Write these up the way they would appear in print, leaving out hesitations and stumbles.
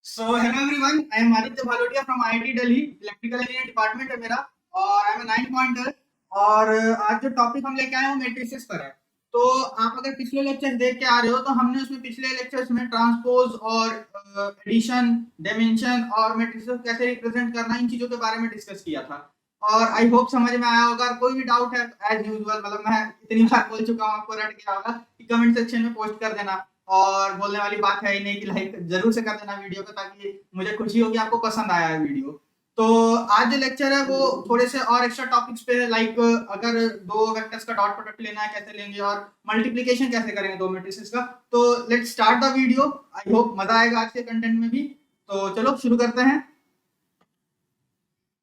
So hello everyone, I am Aditya Bhalotia from IIT Delhi, electrical engineering department है मेरा और I am 9 pointer. और आज जो टॉपिक हम लेके आए हैं वो मैट्रिसेस पर है। तो आप अगर पिछले लेक्चर्स देख के आ रहे हो तो हमने उसमें पिछले लेक्चर्स में ट्रांसपोज और एडिशन, डायमेंशन और मैट्रिसेस कैसे रिप्रेजेंट करना इन चीजों के बारे में डिस्कस किया था। और आई होप समझ में आया होगा। कोई भी डाउट है एज यूजुअल, मतलब मैं इतनी बार बोल चुका हूँ, आपको रट गया होगा कि कमेंट सेक्शन में पोस्ट कर देना। और बोलने वाली बात है ही नहीं कि लाइक जरूर से कर देना वीडियो को, ताकि मुझे खुशी हो कि आपको पसंद आया है वीडियो। तो आज जो लेक्चर है वो थोड़े से और एक्स्ट्रा टॉपिक्स पे है, लाइक अगर दो वेक्टर्स का डॉट प्रोडक्ट लेना है कैसे लेंगे और मल्टीप्लिकेशन कैसे करेंगे दो मैट्रिसेस का। तो let's start the video. I hope मजा आएगा आज के कंटेंट में भी। तो चलो शुरू करते हैं।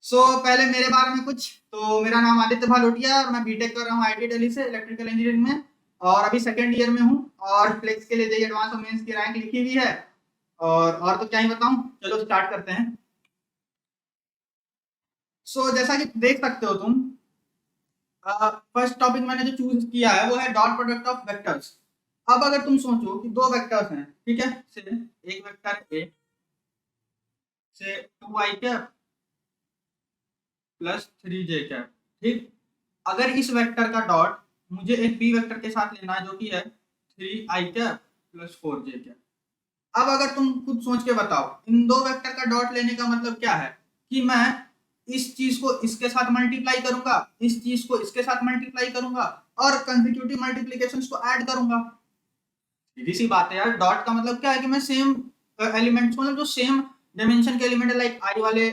पहले मेरे बारे में कुछ। तो मेरा नाम आदित्य भालोटिया है और मैं बीटेक कर रहा हूँ आईटी दिल्ली से इलेक्ट्रिकल इंजीनियरिंग में। और अभी सेकंड ईयर में हूँ और फ्लेक्स के लिए जेईई एडवांस और मेंस की रैंक लिखी हुई है। और तो क्या ही बताऊं, चलो स्टार्ट करते हैं। जैसा कि देख सकते हो तुम, फर्स्ट टॉपिक मैंने जो चूज किया है वो है डॉट प्रोडक्ट ऑफ वेक्टर्स। अब अगर तुम सोचो कि दो वेक्टर्स हैं, ठीक है, से एक वेक्टर ए से 2i cap plus 3j cap, ठीक। अगर इस वेक्टर का डॉट मुझे एक बी वेक्टर के साथ लेना है जो कि है 3i cap plus 4j cap. अब अगर तुम खुद सोच के बताओ इन दो वेक्टर का डॉट लेने का मतलब क्या है, कि मैं इस चीज को इसके साथ मल्टीप्लाई करूंगा, इस चीज को इसके साथ मल्टीप्लाई करूंगा और कंसेक्यूटिव मल्टीप्लिकेशंस को ऐड करूंगा। सीधी सी बात है यार, डॉट का मतलब क्या है कि मैं सेम एलिमेंट्स, मतलब जो सेम डायमेंशन के एलिमेंट है, लाइक आई वाले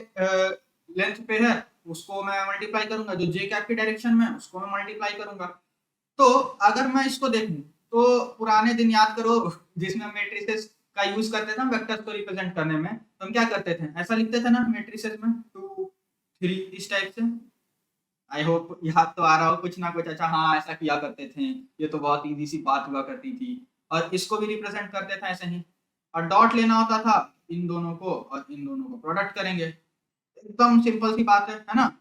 लेंथ पे है उसको मैं मल्टीप्लाई करूंगा, जो जे कैप की डायरेक्शन में उसको मैं मल्टीप्लाई करूंगा। तो अगर मैं इसको देखूं तो पुराने दिन याद करो जिसमें मैट्रिसेस का यूज करते थे हम वेक्टर्स को रिप्रेजेंट करने में, तो हम क्या करते थे, ऐसा लिखते थे ना मैट्रिसेस में 2 3 इस टाइप से। आई होप याद तो आ रहा हो कुछ ना कुछ। अच्छा हाँ, ऐसा किया करते थे, ये तो बहुत इजी सी बात हुआ करती थी। और इसको भी रिप्रेजेंट करते थे ऐसे ही। और डॉट लेना होता था इन दोनों को और इन दोनों को प्रोडक्ट करेंगे। एकदम सिंपल सी बात है ना।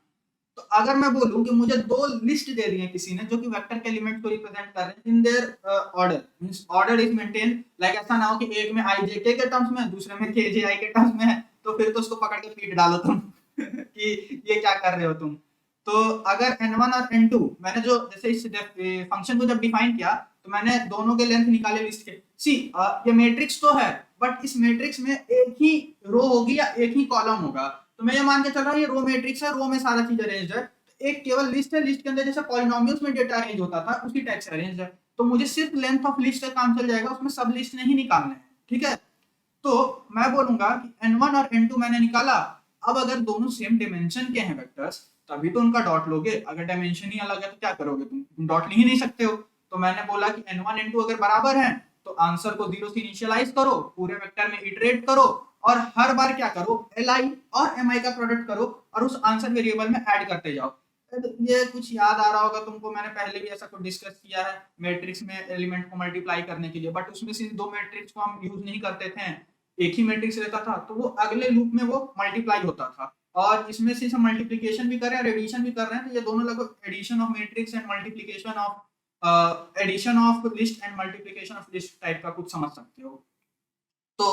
तो अगर मैं बोलूं कि मुझे दो लिस्ट दे दी है किसी ने जो कि वेक्टर के एलिमेंट को रिप्रेजेंट कर रहे हैं in their order, means order is maintain, like ऐसा ना हो कि एक में आई जे के टर्म्स में दूसरे में के जे आई के टर्म्स में है, तो फिर तो उसको पकड़ के पीट डालो तुम कि ये क्या कर रहे हो तुम। तो अगर n1 और n2 मैंने जो जैसे इस फंक्शन को जब डिफाइन किया तो मैंने दोनों के लेंथ निकाले लिस्ट के। सी ये मैट्रिक्स तो है, बट इस मैट्रिक्स में एक ही रो होगी या एक ही कॉलम होगा। तो मैं ये मान के चल रहा हूँ ये रो मैट्रिक्स है, रो में सारा चीज अरेंज्ड है। तो एक केवल लिस्ट है, लिस्ट के अंदर जैसे पॉलिनोमियल्स में डेटा अरेंज होता था उसी टाइप से अरेंज्ड है। तो मुझे सिर्फ लेंथ ऑफ लिस्ट का काम चल जाएगा, उसमें सब लिस्ट नहीं निकालने हैं, ठीक है। तो मैं बोलूंगा कि n1 और n2 मैंने निकाला। अब अगर दोनों सेम डायमेंशन के हैं वेक्टर्स तभी तो उनका डॉट लोगे, अगर डायमेंशन ही अलग है तो क्या करोगे तुम डॉट ले ही नहीं सकते हो। तो मैंने बोला कि n1 n2 अगर बराबर हैं तो आंसर को 0 से इनिशियलाइज करो, पूरे वेक्टर में इटरेट करो और हर बार क्या करो, li और mi का प्रोडक्ट करो और उस आंसर वेरिएबल में ऐड करते जाओ। ये कुछ याद आ रहा होगा तुमको, मैंने पहले भी ऐसा कुछ डिस्कस किया है मैट्रिक्स में एलिमेंट को मल्टीप्लाई करने के लिए, बट उसमें से दो मैट्रिक्स को हम यूज नहीं करते थे, एक ही मैट्रिक्स रहता था तो वो अगले लूप में वो मल्टीप्लाई होता था। और इसमें से हम मल्टीप्लिकेशन भी कर रहे हैं और एडिशन भी कर रहे हैं, तो ये दोनों लगभग addition of matrix and multiplication of addition of list and multiplication of list type का कुछ समझ सकते हो। तो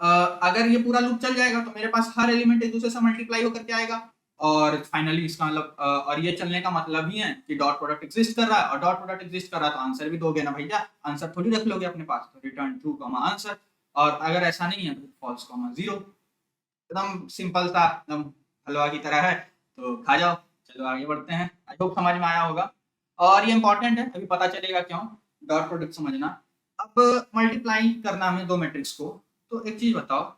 अगर ये पूरा लूप चल जाएगा तो मेरे पास हर एलिमेंट एक दूसरे से मल्टीप्लाई होकर के आएगा। और फाइनली इसका मतलब और ये चलने का मतलब ही है कि डॉट प्रोडक्ट एग्जिस्ट कर रहा है, और डॉट प्रोडक्ट एग्जिस्ट कर रहा है तो आंसर भी दोगे ना भैया, आंसर थोड़ी रख लोगे अपने पास, तो रिटर्न ट्रू कॉमा आंसर। और अगर ऐसा नहीं है तो फॉल्स कॉमा जीरो। एकदम सिंपल सा, एकदम हलवा की तरह है। तो खा जाओ। चलो आगे बढ़ते हैं, आई होप समझ में आया होगा। और ये इंपॉर्टेंट है, अभी पता चलेगा क्यों डॉट प्रोडक्ट समझना। अब मल्टीप्लाई करना है दो मैट्रिक्स को, तो एक चीज बताओ,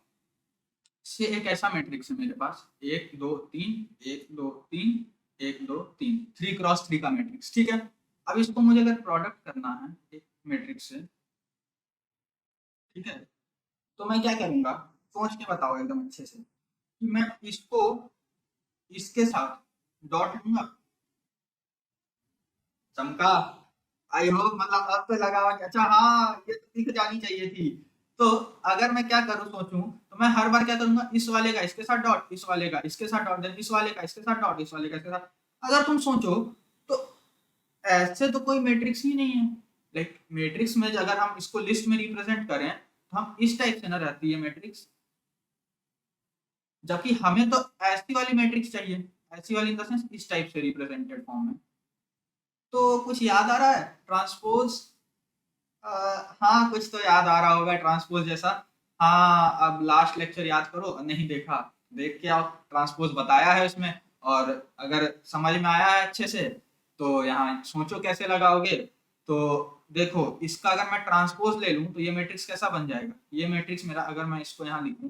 से एक ऐसा मैट्रिक्स है मेरे पास 1 2 3 1 2 3 1 2 3 3 क्रॉस 3 का मैट्रिक्स, ठीक है। अब इसको मुझे अगर प्रोडक्ट करना है एक मैट्रिक्स से, ठीक है, तो मैं क्या करूंगा, सोच के बताओ एकदम अच्छे से, कि मैं इसको इसके साथ डॉट लूंगा। चमका। आई होप मतलब अब तो लगा हुआ कि अच्छा हाँ ये तो दिख जानी चाहिए थी। तो अगर मैं क्या करूँ सोचूं, तो मैं हर बार क्या करूंगा, इस वाले का इसके साथ डॉट, इस वाले का इसके साथ डॉट, देन इस वाले का इसके साथ डॉट, इस वाले का इसके साथ। अगर तुम सोचो तो ऐसे तो कोई मैट्रिक्स ही नहीं है। लाइक मैट्रिक्स में अगर हम इसको लिस्ट में रिप्रेजेंट करें तो हम इस टाइप से ना रहती है मैट्रिक्स, जबकि हमें तो ऐसी वाली मैट्रिक्स चाहिए, ऐसी वाली इन द सेंस इस टाइप से रिप्रेजेंटेड फॉर्म में। तो कुछ याद आ रहा है ट्रांसपोज? हाँ कुछ तो याद आ रहा होगा ट्रांसपोज जैसा। हाँ अब लास्ट लेक्चर याद करो, नहीं देखा देख के आओ, ट्रांसपोज बताया है उसमें, और अगर समझ में आया है अच्छे से तो यहाँ सोचो कैसे लगाओगे। तो देखो इसका अगर मैं ट्रांसपोज ले लूं तो ये मैट्रिक्स कैसा बन जाएगा, ये मैट्रिक्स मेरा अगर मैं इसको यहाँ लिखूं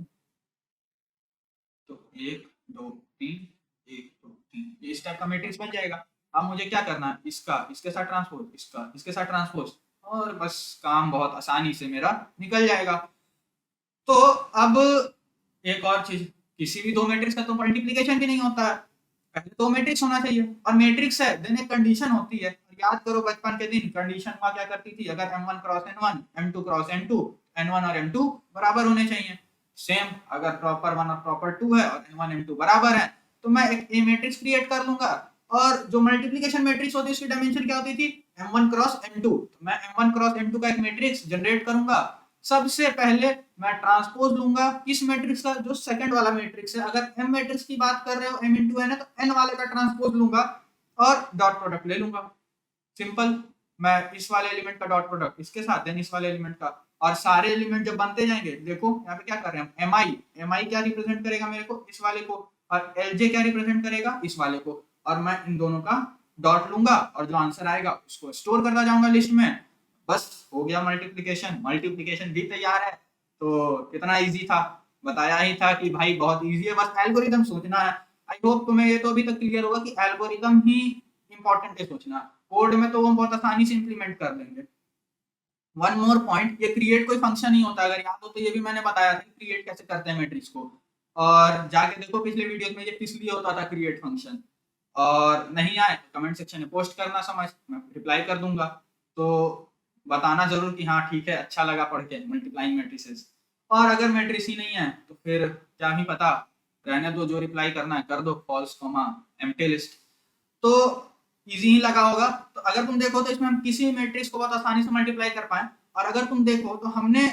तो 1 2 3 1 2 3 ये इस टाइप का मैट्रिक्स बन जाएगा। अब मुझे क्या करना है, इसका इसके साथ ट्रांसपोज, इसका इसके साथ ट्रांसपोज, और बस काम बहुत आसानी से मेरा निकल जाएगा। तो अब एक और चीज, किसी भी दो मैट्रिक्स का तो मल्टीप्लिकेशन भी नहीं होता है, पहले दो मैट्रिक्स होना चाहिए, और मैट्रिक्स है देन एक कंडीशन होती है। याद करो बचपन के दिन कंडीशन हुआ क्या करती थी, अगर m1 cross n1 m2 cross n2, n1 और m2 बराबर होने चाहिए। सेम अगर प्रॉपर 1 और प्रॉपर 2 है और n1 m2 बराबर है तो मैं एक ए मैट्रिक्स क्रिएट कर लूंगा। और जो मल्टीप्लिकेशन मैट्रिक्स होती है उसकी डायमेंशन क्या होती थी, m1 क्रॉस m2, तो मैं m1 क्रॉस m2 का एक मैट्रिक्स जनरेट करूंगा। सबसे पहले मैं ट्रांसपोज लूंगा किस मैट्रिक्स का, जो सेकंड वाला मैट्रिक्स है। अगर m मैट्रिक्स की बात कर रहे हो m इंटू n है तो n वाले का ट्रांसपोज लूंगा और डॉट प्रोडक्ट ले लूंगा। सिंपल, मैं इस वाले एलिमेंट का डॉट प्रोडक्ट इसके साथ देन इस वाले एलिमेंट का, और सारे एलिमेंट जब बनते जाएंगे, देखो यहाँ पे क्या कर रहे हैं हम, mi क्या रिप्रेजेंट करेगा मेरे को, इस वाले को, और lj क्या रिप्रेजेंट करेगा, इस वाले को, और मैं इन दोनों का डॉट लूंगा और जो आंसर आएगा उसको स्टोर करता जाऊंगा लिस्ट में। बस हो गया मल्टीप्लिकेशन, मल्टीप्लिकेशन भी तैयार है। तो कितना इजी था, बताया ही था कि भाई बहुत इजी है, बस एल्गोरिदम सोचना है। आई होप तुम्हें ये तो अभी तक क्लियर होगा कि एल्गोरिदम ही इंपॉर्टेंट है सोचना, कोड में तो वो बहुत आसानी से इंप्लीमेंट कर लेंगे। वन मोर पॉइंट, ये क्रिएट कोई फंक्शन नहीं होता, अगर याद हो तो ये भी मैंने बताया था क्रिएट कैसे करते हैं मैट्रिक्स को, और जाके देखो पिछले वीडियोस में ये किस लिए होता था क्रिएट फंक्शन। और नहीं आए तो कमेंट सेक्शन में पोस्ट करना, समझ मैं रिप्लाई कर दूंगा। तो बताना जरूर कि हाँ ठीक है अच्छा लगा पढ़ के मल्टीप्लाइंग मैट्रिसेस। और अगर मैट्रिक्स ही नहीं है तो फिर क्या ही पता, रहने दो, जो रिप्लाई करना है कर दो, फॉल्स कॉमा एम्प्टी लिस्ट। तो इजी ही लगा होगा। तो अगर तुम देखो तो इसमें हम किसी मैट्रिक्स को बहुत आसानी से मल्टीप्लाई कर पाए, और अगर तुम देखो तो हमने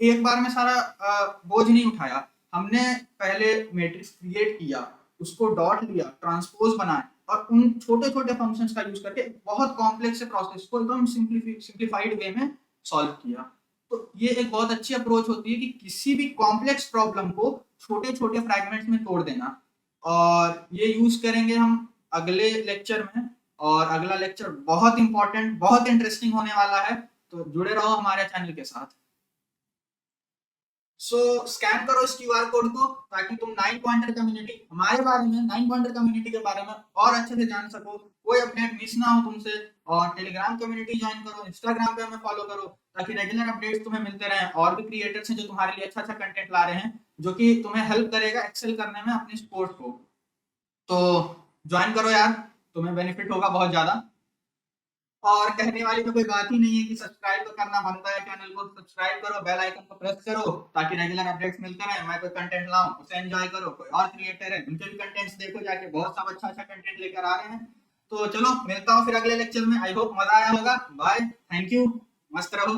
एक बार में सारा बोझ नहीं उठाया, हमने पहले मैट्रिक्स क्रिएट किया, उसको डॉट लिया, ट्रांसपोज बनाए, और उन छोटे छोटे फंक्शंस का यूज करके बहुत कॉम्प्लेक्स प्रोसेस को एकदम सिंप्लीफाइड वे में सॉल्व किया। तो ये एक बहुत अच्छी अप्रोच होती है कि किसी भी कॉम्प्लेक्स प्रॉब्लम को छोटे छोटे फ्रैगमेंट्स में तोड़ देना। और ये यूज करेंगे हम अगले लेक्चर में, और अगला लेक्चर बहुत इंपॉर्टेंट बहुत इंटरेस्टिंग होने वाला है, तो जुड़े रहो हमारे चैनल के साथ। सो स्कैन करो इस क्यूआर कोड को ताकि तुम 9 पॉइंटर कम्युनिटी हमारे बारे में, 9 पॉइंटर कम्युनिटी के बारे में और अच्छे से जान सको, कोई अपडेट मिस ना हो तुमसे। और टेलीग्राम कम्युनिटी ज्वाइन करो, इंस्टाग्राम पे हमें फॉलो करो, ताकि रेगुलर अपडेट्स तुम्हें मिलते रहें। और भी क्रिएटर्स हैं जो तुम्हारे लिए अच्छा अच्छा कंटेंट ला रहे हैं, जो कि तुम्हें हेल्प करेगा एक्सेल करने में अपने स्पोर्ट्स को। तो ज्वाइन करो यार, तुम्हें बेनिफिट होगा बहुत ज्यादा। और कहने वाली तो कोई बात ही नहीं है कि सब्सक्राइब तो करना बनता है, चैनल को सब्सक्राइब करो, बेल आइकन को प्रेस करो ताकि रेगुलर अपडेट्स मिलते रहे। मैं कोई कंटेंट लाऊं उसे एंजॉय करो, कोई और क्रिएटर है उनके भी कंटेंट्स देखो जाके, बहुत सब अच्छा अच्छा कंटेंट लेकर आ रहे हैं। तो चलो मिलता हूँ फिर अगले लेक्चर में, आई होप मजा आया होगा। बाय, थैंक यू, मस्त रहो।